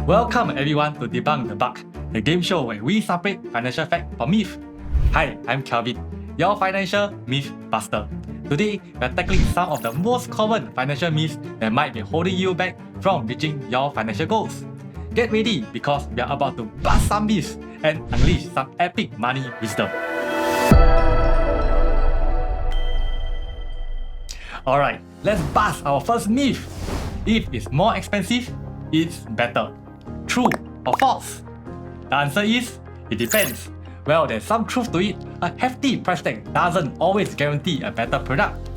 Welcome everyone to Debunk the Bug, the game show where we separate financial fact from myth. Hi, I'm Kelvin, your financial myth buster. Today, we're tackling some of the most common financial myths that might be holding you back from reaching your financial goals. Get ready because we are about to bust some myths and unleash some epic money wisdom. Alright, let's bust our first myth. If it's more expensive, it's better. True or false? The answer is, it depends. Well, there's some truth to it. A hefty price tag doesn't always guarantee a better product.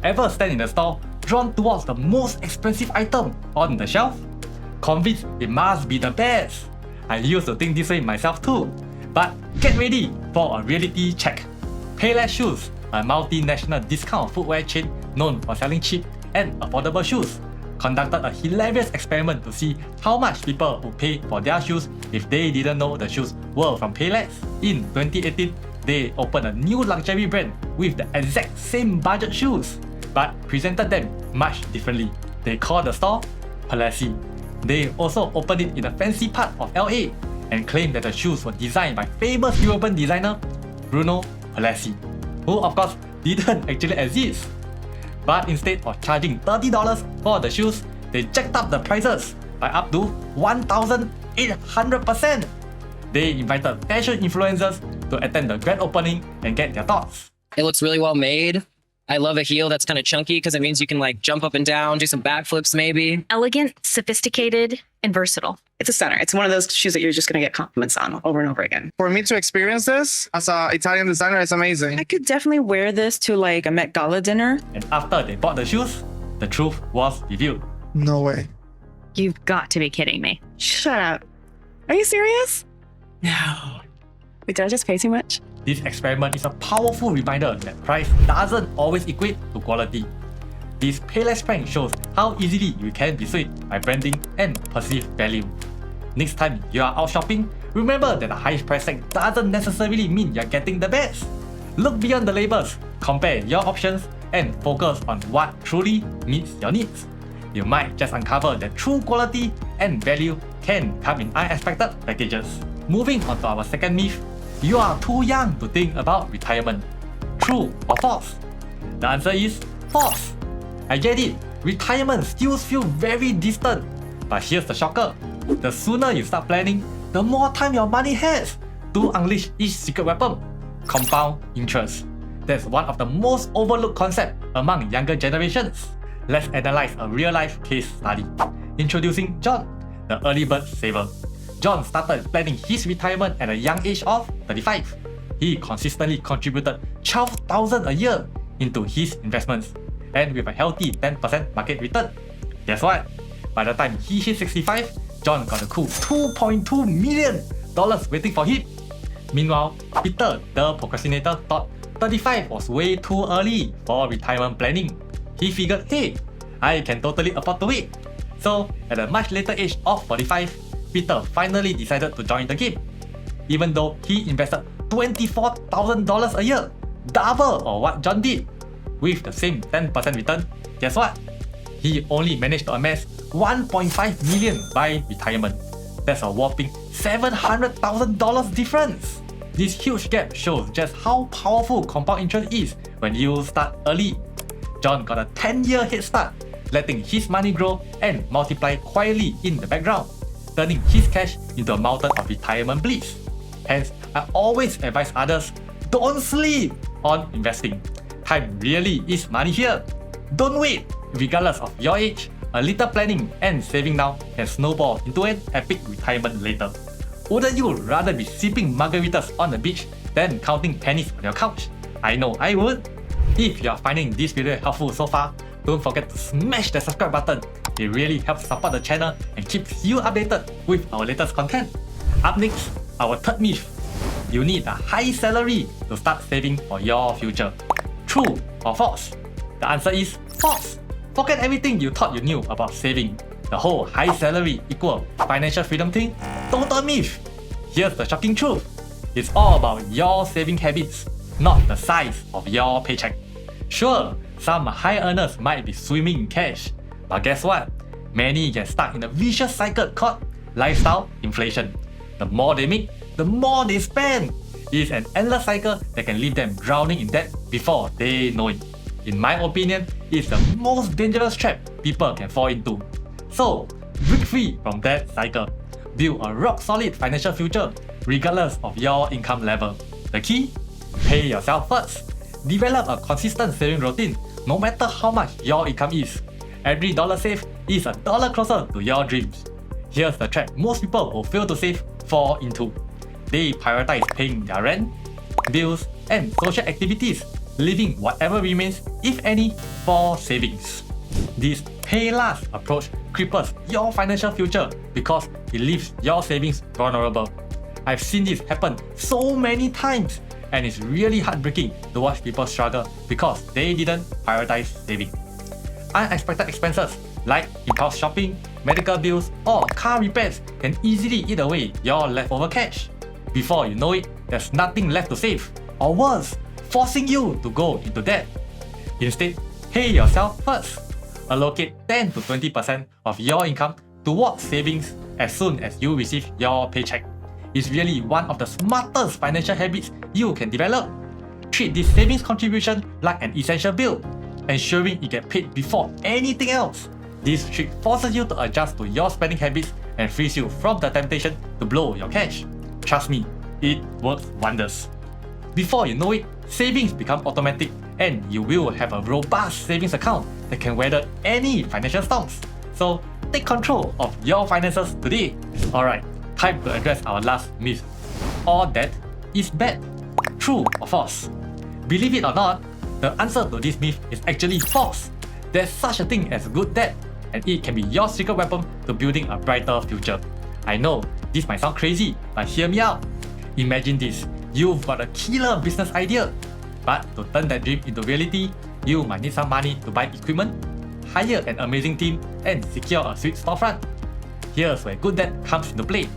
Ever stand in the store, drawn towards the most expensive item on the shelf? Convinced it must be the best. I used to think this way myself too. But get ready for a reality check. Payless Shoes, a multinational discount footwear chain known for selling cheap and affordable shoes, conducted a hilarious experiment to see how much people would pay for their shoes if they didn't know the shoes were from Payless. In 2018, they opened a new luxury brand with the exact same budget shoes, but presented them much differently. They called the store Palessi. They also opened it in a fancy part of LA and claimed that the shoes were designed by famous European designer Bruno Palessi, who of course didn't actually exist. But instead of charging $30 for the shoes, they jacked up the prices by up to 1,800%. They invited fashion influencers to attend the grand opening and get their thoughts. It looks really well made. I love a heel that's kind of chunky because it means you can like jump up and down, do some backflips maybe. Elegant, sophisticated, and versatile. It's a stunner. It's one of those shoes that you're just going to get compliments on over and over again. For me to experience this as an Italian designer, it's amazing. I could definitely wear this to like a Met Gala dinner. And after they bought the shoes, the truth was revealed. No way. You've got to be kidding me. Shut up. Are you serious? No. Wait, did I just pay too much? This experiment is a powerful reminder that price doesn't always equate to quality. This Payless prank shows how easily you can be swayed by branding and perceived value. Next time you are out shopping, remember that the highest price tag doesn't necessarily mean you're getting the best. Look beyond the labels, compare your options, and focus on what truly meets your needs. You might just uncover that true quality and value can come in unexpected packages. Moving on to our second myth, you are too young to think about retirement. True or false? The answer is false. I get it, retirement still feels very distant. But here's the shocker. The sooner you start planning, the more time your money has to unleash each secret weapon: compound interest. That's one of the most overlooked concepts among younger generations. Let's analyze a real-life case study. Introducing John, the early bird saver. John started planning his retirement at a young age of 35. He consistently contributed $12,000 a year into his investments, and with a healthy 10% market return. Guess what? By the time he hit 65, John got a cool $2.2 million waiting for him. Meanwhile, Peter, the procrastinator, thought 35 was way too early for retirement planning. He figured, hey, I can totally afford to wait. So, at a much later age of 45, Peter finally decided to join the game. Even though he invested $24,000 a year, double of what John did. With the same 10% return, guess what? He only managed to amass $1.5 million by retirement. That's a whopping $700,000 difference. This huge gap shows just how powerful compound interest is when you start early. John got a 10-year head start, letting his money grow and multiply quietly in the background, turning his cash into a mountain of retirement bliss. Hence, I always advise others, don't sleep on investing. Time really is money here. Don't wait. Regardless of your age, a little planning and saving now can snowball into an epic retirement later. Wouldn't you rather be sipping margaritas on the beach than counting pennies on your couch? I know I would. If you are finding this video helpful so far, don't forget to smash the subscribe button. It really helps support the channel and keeps you updated with our latest content. Up next, our third myth. You need a high salary to start saving for your future. True or false? The answer is false. Forget everything you thought you knew about saving. The whole high salary equal financial freedom thing? Total myth. Here's the shocking truth. It's all about your saving habits, not the size of your paycheck. Sure, some high earners might be swimming in cash, but guess what? Many get stuck in a vicious cycle called lifestyle inflation. The more they make, the more they spend. It's an endless cycle that can leave them drowning in debt before they know it. In my opinion, it's the most dangerous trap people can fall into. So, break free from that cycle. Build a rock-solid financial future regardless of your income level. The key? Pay yourself first. Develop a consistent saving routine no matter how much your income is. Every dollar saved is a dollar closer to your dreams. Here's the trap most people who fail to save fall into. They prioritize paying their rent, bills, and social activities, leaving whatever remains, if any, for savings. This pay last approach cripples your financial future because it leaves your savings vulnerable. I've seen this happen so many times, and it's really heartbreaking to watch people struggle because they didn't prioritize saving. Unexpected expenses like impulse shopping, medical bills, or car repairs can easily eat away your leftover cash. Before you know it, there's nothing left to save, or worse, forcing you to go into debt. Instead, pay yourself first. Allocate 10 to 20% of your income towards savings as soon as you receive your paycheck. It's really one of the smartest financial habits you can develop. Treat this savings contribution like an essential bill, ensuring it gets paid before anything else. This trick forces you to adjust to your spending habits and frees you from the temptation to blow your cash. Trust me, it works wonders. Before you know it, savings become automatic and you will have a robust savings account that can weather any financial storms. So take control of your finances today. Alright, time to address our last myth. All debt is bad. True or false? Believe it or not, the answer to this myth is actually false. There's such a thing as good debt, and it can be your secret weapon to building a brighter future. I know, this might sound crazy, but hear me out. Imagine this, you've got a killer business idea. But to turn that dream into reality, you might need some money to buy equipment, hire an amazing team, and secure a sweet storefront. Here's where good debt comes into play.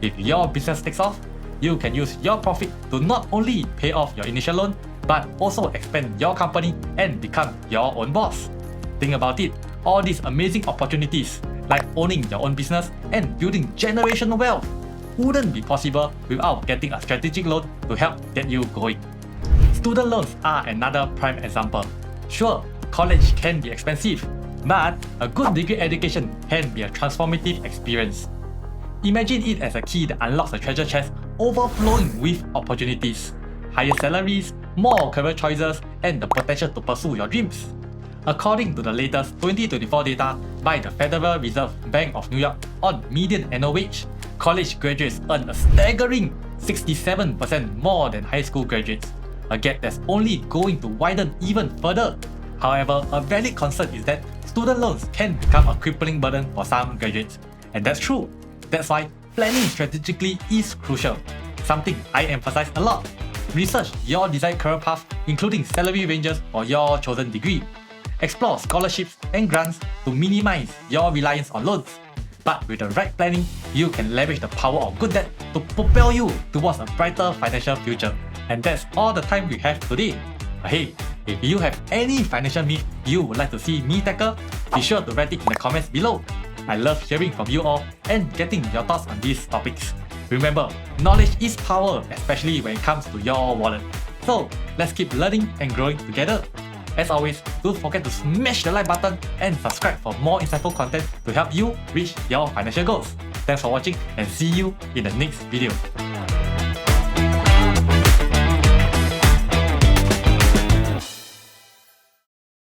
If your business takes off, you can use your profit to not only pay off your initial loan, but also expand your company and become your own boss. Think about it, all these amazing opportunities, like owning your own business and building generational wealth, wouldn't be possible without getting a strategic loan to help get you going. Student loans are another prime example. Sure, college can be expensive, but a good degree education can be a transformative experience. Imagine it as a key that unlocks a treasure chest overflowing with opportunities, higher salaries, more career choices, and the potential to pursue your dreams. According to the latest 2024 data by the Federal Reserve Bank of New York on median annual wage, college graduates earn a staggering 67% more than high school graduates, a gap that's only going to widen even further. However, a valid concern is that student loans can become a crippling burden for some graduates. And that's true. That's why planning strategically is crucial, something I emphasize a lot. Research your desired career path, including salary ranges for your chosen degree. Explore scholarships and grants to minimize your reliance on loans. But with the right planning, you can leverage the power of good debt to propel you towards a brighter financial future. And that's all the time we have today. But hey, if you have any financial myth you would like to see me tackle, be sure to write it in the comments below. I love hearing from you all and getting your thoughts on these topics. Remember, knowledge is power, especially when it comes to your wallet. So, let's keep learning and growing together. As always, don't forget to smash the like button and subscribe for more insightful content to help you reach your financial goals. Thanks for watching and see you in the next video.